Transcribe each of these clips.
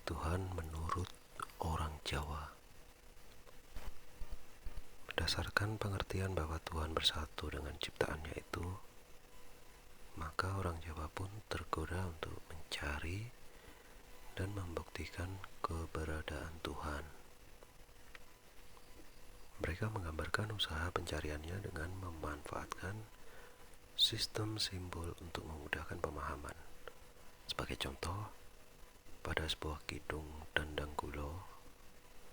Tuhan menurut orang Jawa. Berdasarkan pengertian bahwa Tuhan bersatu dengan ciptaannya itu, maka orang Jawa pun tergoda untuk mencari dan membuktikan keberadaan Tuhan. Mereka menggambarkan usaha pencariannya dengan memanfaatkan sistem simbol untuk memudahkan pemahaman. Sebagai contoh, pada sebuah kidung Dhandhang Kula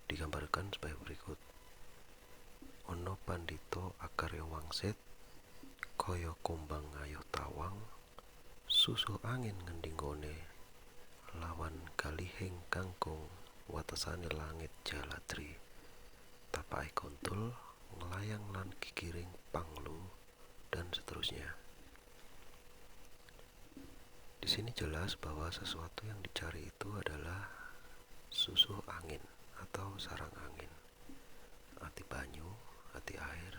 digambarkan sebagai berikut. Ono pandito akarya wangsit, kaya kumbang ngayuh tawang, susuh angin ngending gone, lawan galihing kangkung, watesane langit jaladri, tapai kontul, ngelayang lan kikiring panglu, dan seterusnya. Di sini jelas bahwa sesuatu yang dicari itu adalah susuh angin atau sarang angin, ati banyu, ati air,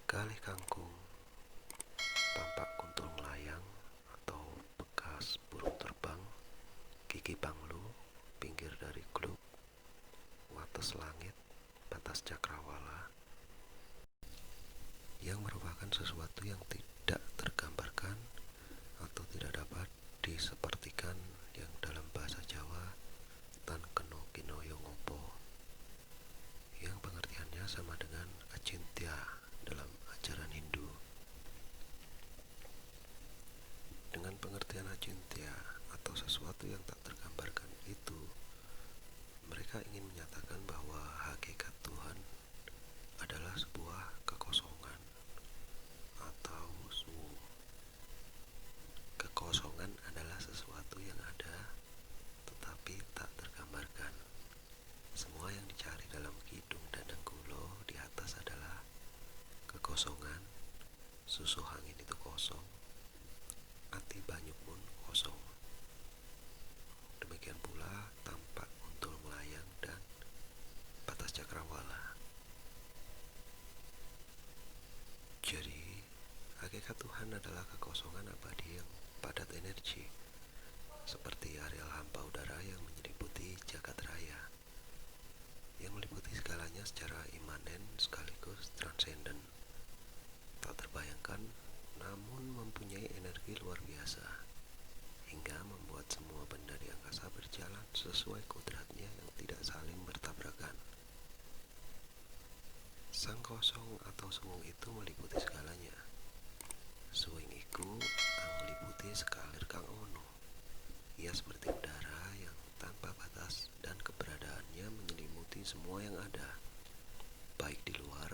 galih kangkung, tampak kuntul melayang atau bekas burung terbang, gigi panglu, pinggir dari glub, wates langit, batas cakrawala, yang merupakan sesuatu yang tidak tergambarkan atau tidak dapat disepertikan, yang dalam bahasa Jawa tan keno kinoyo ngopo, yang pengertiannya sama dengan acintya dalam ajaran Hindu. Dengan pengertian acintya atau sesuatu yang tak tergambarkan itu, mereka ingin menyatakan bahwa hakikat Tuhan adalah sebuah kekosongan atau sungu. Kekosongan adalah sesuatu yang ada tetapi tak tergambarkan. Semua yang dicari dalam kidung Dhandhang Kula di atas adalah kekosongan. Susuh angin itu kosong, ati banyu pun kosong. Demikian pula tampak untul melayang dan batas cakrawala. Jadi, hakikat Tuhan adalah kekosongan abadi yang padat energi, seperti areal hampa udara yang menyelimuti jagat raya, yang meliputi segalanya secara imanen sekaligus transenden, tak terbayangkan, namun mempunyai energi luar biasa, hingga membuat semua benda di angkasa berjalan sesuai kodratnya yang tidak saling bertabrakan. Sang kosong atau sungung itu meliputi segalanya. Suwing iku angliputi sekalir kang ono. Ia seperti udara yang tanpa batas dan keberadaannya menyelimuti semua yang ada, baik di luar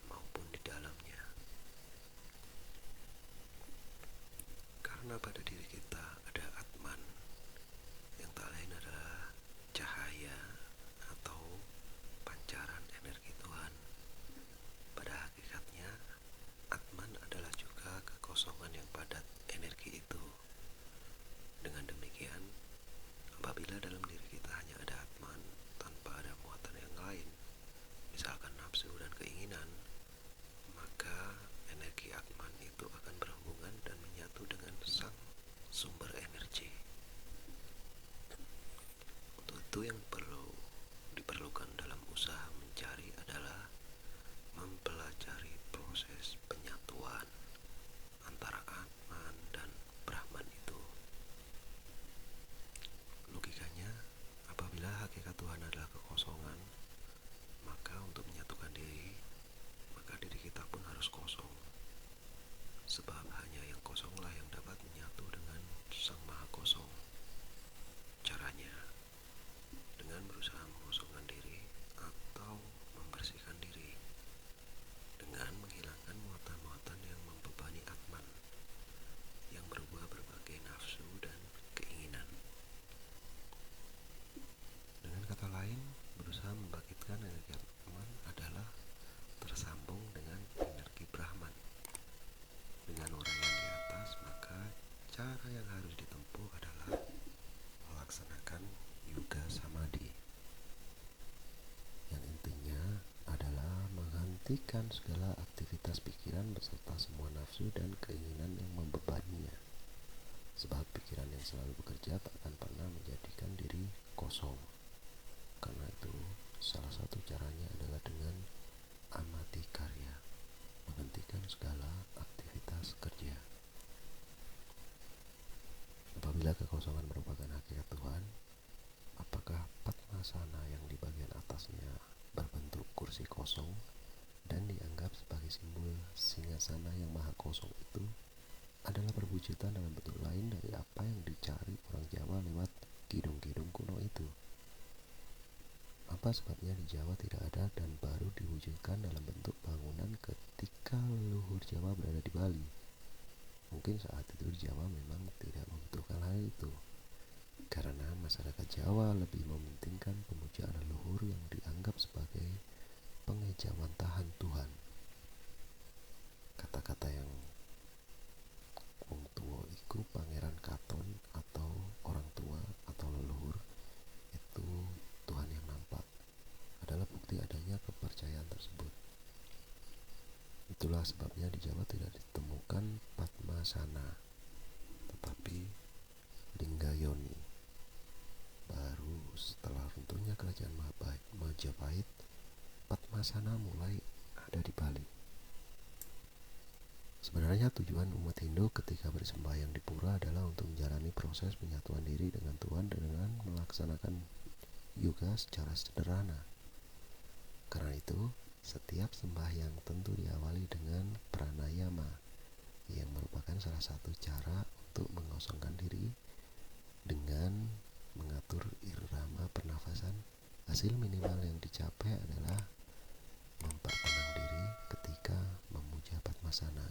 maupun di dalamnya. Karena pada diri kita ada Atman, yang tak lain adalah cahaya atau pancaran energi Tuhan. Pada hakikatnya, Atman adalah juga kekosongan yang padat energi itu. Dengan demikian, apabila dalam diri kita hanya ada Atman tanpa ada muatan yang lain, misalkan nafsu dan keinginan, maka energi Atman itu akan berhubungan dan menyatu dengan sang sumber energi. Untuk itu yang diperlukan dalam usaha mencari adalah mempelajari proses penyatuan antara Atman dan Brahman itu. Logikanya, apabila hakikat Tuhan adalah kekosongan, maka untuk menyatukan diri, maka diri kita pun harus kosong. Sebab hanya yang kosonglah yang dapat menyatu dengan Sang Maha Kosong. Caranya, dengan berusaha mengosongkan diri atau membersihkan diri, dengan menghilangkan muatan-muatan yang membebani Atman, yang berubah berbagai nafsu dan keinginan. Dengan kata lain, berusaha membangkitkan energi Atman adalah tersambung dengan energi Brahman. Dengan uraian di atas, maka cara yang harus ditempuh adalah melaksanakan Yuga Samadhi, yang intinya adalah menghentikan segala aktivitas pikiran beserta semua nafsu dan keinginan yang membebaninya, sebab pikiran yang selalu bekerja tak akan pernah menjadikan diri kosong. Karena itu, salah satu caranya adalah dengan amati karya, menghentikan segala aktivitas kerja. Apabila kekosongan merupakan hakikat Tuhan, apakah Padmasana yang di bagian atasnya berbentuk kursi kosong dan dianggap sebagai simbol singgasana yang maha kosong itu adalah perwujudan dalam bentuk lain dari apa yang dicari orang Jawa lewat kidung-kidung kuno itu? Apa sebabnya di Jawa tidak ada dan baru diwujudkan dalam bentuk bangunan ketika leluhur Jawa berada di Bali? Mungkin saat itu di Jawa memang tidak membutuhkan hal itu, karena masyarakat Jawa lebih mementingkan pemujaan leluhur yang dianggap sebagai pengejawantahan Tuhan. Kata-kata yang wong tua iku pangeran katon atau orang tua atau leluhur itu Tuhan yang nampak adalah bukti adanya kepercayaan tersebut. Itulah sebabnya di Jawa tidak ditemukan Padmasana, tetapi Linggayoni. Baru setelah runtuhnya kerajaan Majapahit, Padmasana mulai ada di Bali. Sebenarnya tujuan umat Hindu ketika bersembahyang di pura adalah untuk menjalani proses penyatuan diri dengan Tuhan dengan melaksanakan yoga secara sederhana. Karena itu, setiap sembahyang tentu diawali dengan pranayama, yang merupakan salah satu cara untuk mengosongkan diri dengan mengatur irama pernafasan. Hasil minimal yang dicapai adalah mempertenang diri ketika memuja Padmasana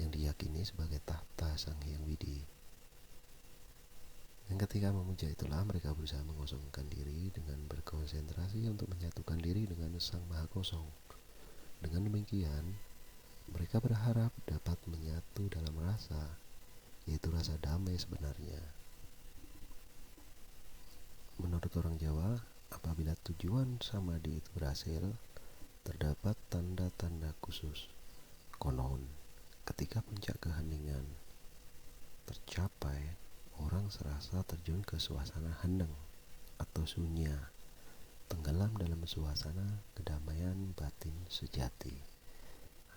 yang diyakini sebagai tahta Sang Hyang Widi. Dan ketika memuja itulah mereka berusaha mengosongkan diri dengan berkonsentrasi untuk menyatukan diri dengan Sang Maha Kosong. Dengan demikian, mereka berharap dapat menyatu dalam rasa, yaitu rasa damai sebenarnya. Menurut orang Jawa, apabila tujuan samadhi itu berhasil, terdapat tanda-tanda khusus. Konon, ketika puncak keheningan tercapai, orang serasa terjun ke suasana heneng atau sunya, tenggelam dalam suasana kedamaian batin sejati.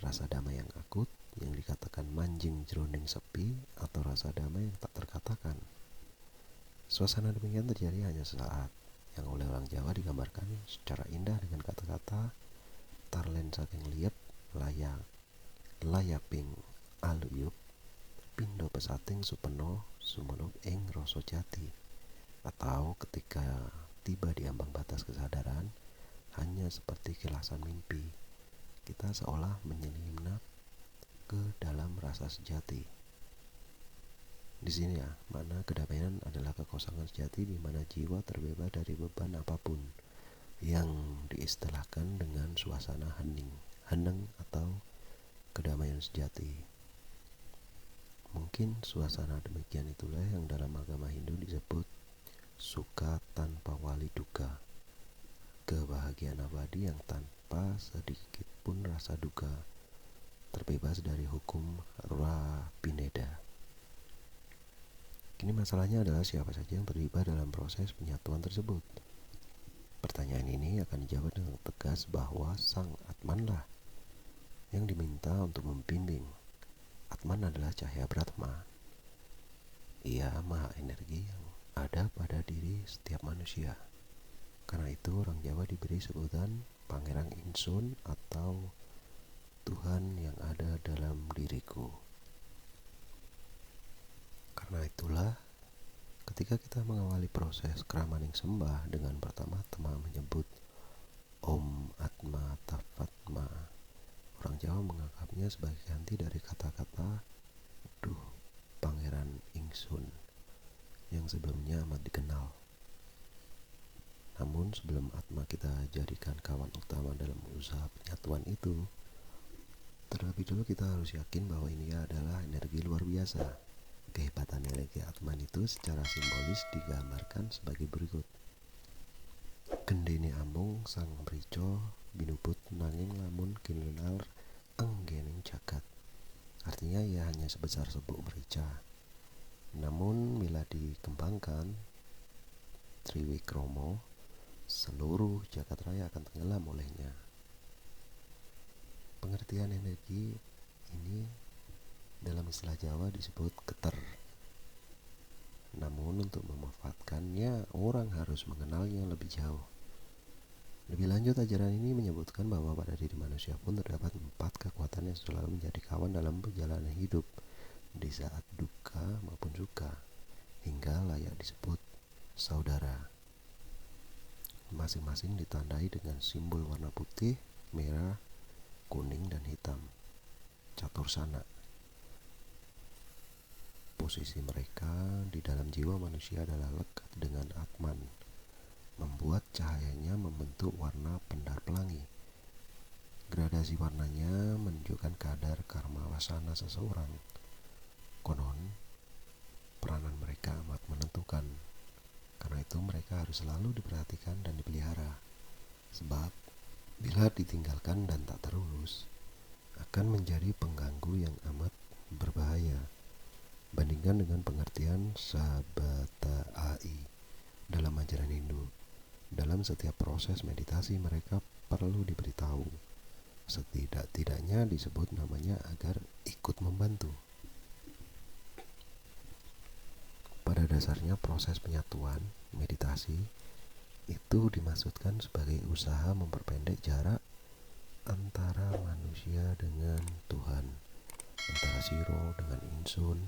Rasa damai yang akut yang dikatakan manjing jroning sepi atau rasa damai yang tak terkatakan. Suasana demikian terjadi hanya sesaat, yang oleh orang Jawa digambarkan secara indah dengan kata-kata tarlen saking liep layaping aluyup pindo pesating supeno sumenup ing rasa jati. Atau ketika tiba di ambang batas kesadaran, hanya seperti kilasan mimpi, kita seolah menyelinap ke dalam rasa sejati. Di sini ya, makna kedamaian adalah kekosongan sejati di mana jiwa terbebas dari beban apapun, yang diistilahkan dengan suasana heneng atau kedamaian sejati. Mungkin suasana demikian itulah yang dalam agama Hindu disebut suka tanpa wali duka, kebahagiaan abadi yang tanpa sedikit pun rasa duka, terbebas dari hukum Rapineda. Kini masalahnya adalah siapa saja yang terlibat dalam proses penyatuan tersebut. Pertanyaan ini akan dijawab dengan tegas bahwa Sang Atmanlah yang diminta untuk membimbing. Atman adalah cahaya Brahma. Ia maha energi yang ada pada diri setiap manusia. Karena itu orang Jawa diberi sebutan Pangeran Insun atau Tuhan yang ada dalam diriku. Karena itulah, ketika kita mengawali proses kramaning sembah dengan pertama-tama menyebut Om Atma Tafatma, orang Jawa menganggapnya sebagai ganti dari kata-kata Duh Pangeran Ingsun yang sebelumnya amat dikenal. Namun sebelum Atma kita jadikan kawan utama dalam usaha penyatuan itu, terlebih dulu kita harus yakin bahwa ini adalah energi luar biasa. Kehebatan energi Atman itu secara simbolis digambarkan sebagai berikut. Gendene ambung sang mrica binubut nanging lamun kinunar enggening jagat. Artinya ia hanya sebesar sebuk merica. Namun bila dikembangkan Triwikromo, seluruh jagat raya akan tenggelam olehnya. Pengertian energi ini dalam istilah Jawa disebut keter. Namun untuk memanfaatkannya, orang harus mengenalnya lebih jauh. Lebih lanjut, ajaran ini menyebutkan bahwa pada diri manusia pun terdapat 4 kekuatan yang selalu menjadi kawan dalam perjalanan hidup, di saat duka maupun suka, hingga layak disebut saudara. Masing-masing ditandai dengan simbol warna putih, merah, kuning, dan hitam. Catursana. Posisi mereka di dalam jiwa manusia adalah lekat dengan Atman, membuat cahayanya membentuk warna pendar pelangi. Gradasi warnanya menunjukkan kadar karma wasana seseorang. Konon, peranan mereka amat menentukan. Karena itu mereka harus selalu diperhatikan dan dipelihara. Sebab bila ditinggalkan dan tak terurus, akan menjadi pengganggu yang amat berbahaya. Bandingkan dengan pengertian sabata ai dalam ajaran Hindu. Dalam setiap proses meditasi mereka perlu diberitahu. Setidak-tidaknya disebut namanya agar ikut membantu. Pada dasarnya proses penyatuan meditasi itu dimaksudkan sebagai usaha memperpendek jarak antara manusia dengan Tuhan, antara Siro dengan Insun,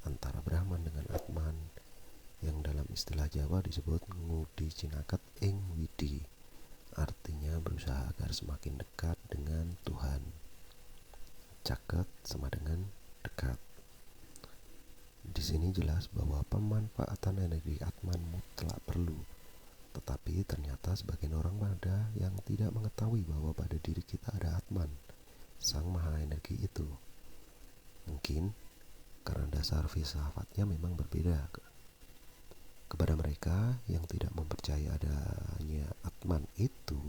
antara Brahman dengan Atman, yang dalam istilah Jawa disebut ngudi cinaket ing widi, artinya berusaha agar semakin dekat dengan Tuhan. Caket sama dengan dekat. Di sini jelas bahwa pemanfaatan energi Atman mutlak perlu, tetapi ternyata sebagian orang pada yang tidak mengetahui bahwa pada diri kita ada Atman, sang maha energi itu. Mungkin karena dasar filsafatnya memang berbeda. Kepada mereka yang tidak mempercayai adanya Atman itu,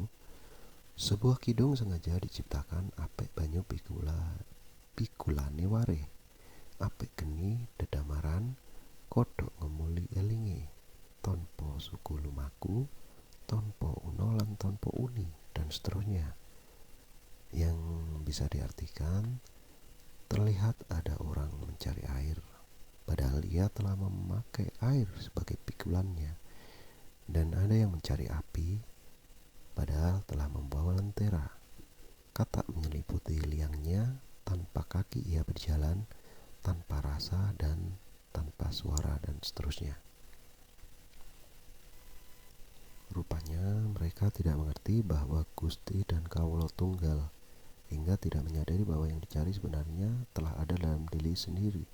sebuah kidung sengaja diciptakan apik banyu pikulane ware, apik geni dedamaran, kodhok ngemuli elinge, tanpa suku lumaku, tanpa una lan tanpa uni, dan seterusnya. Yang bisa diartikan, terlihat ada orang mencari air, padahal ia telah memakai air sebagai pikulannya, dan ada yang mencari api, padahal telah membawa lentera. Katak menyeliputi liangnya, tanpa kaki ia berjalan, tanpa rasa dan tanpa suara, dan seterusnya. Rupanya mereka tidak mengerti bahwa Gusti dan Kawula tunggal, hingga tidak menyadari bahwa yang dicari sebenarnya telah ada dalam diri sendiri,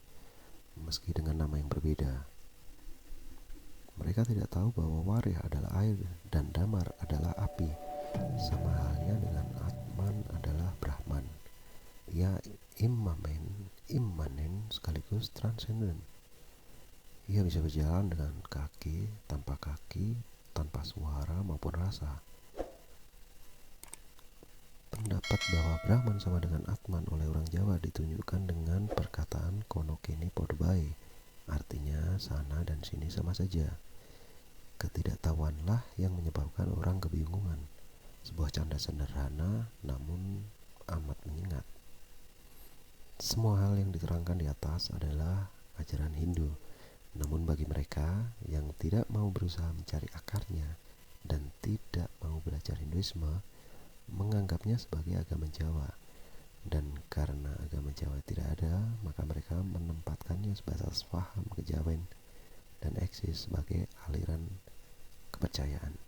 meski dengan nama yang berbeda. Mereka tidak tahu bahwa Warih adalah air dan Damar adalah api, sama halnya dengan Atman adalah Brahman. Ia immanen sekaligus transenden. Ia bisa berjalan dengan kaki, tanpa suara maupun rasa. Pendapat bahwa Brahman sama dengan Atman oleh orang Jawa ditunjukkan dengan perkataan kono kene podo bae, artinya sana dan sini sama saja. Ketidaktahuanlah yang menyebabkan orang kebingungan. Sebuah canda sederhana namun amat menyengat. Semua hal yang diterangkan di atas adalah ajaran Hindu. Namun bagi mereka yang tidak mau berusaha mencari akarnya dan tidak mau belajar Hinduisme, menganggapnya sebagai agama Jawa. Dan karena agama Jawa tidak ada, maka mereka menempatkannya sebatas paham kejawen dan eksis sebagai aliran kepercayaan.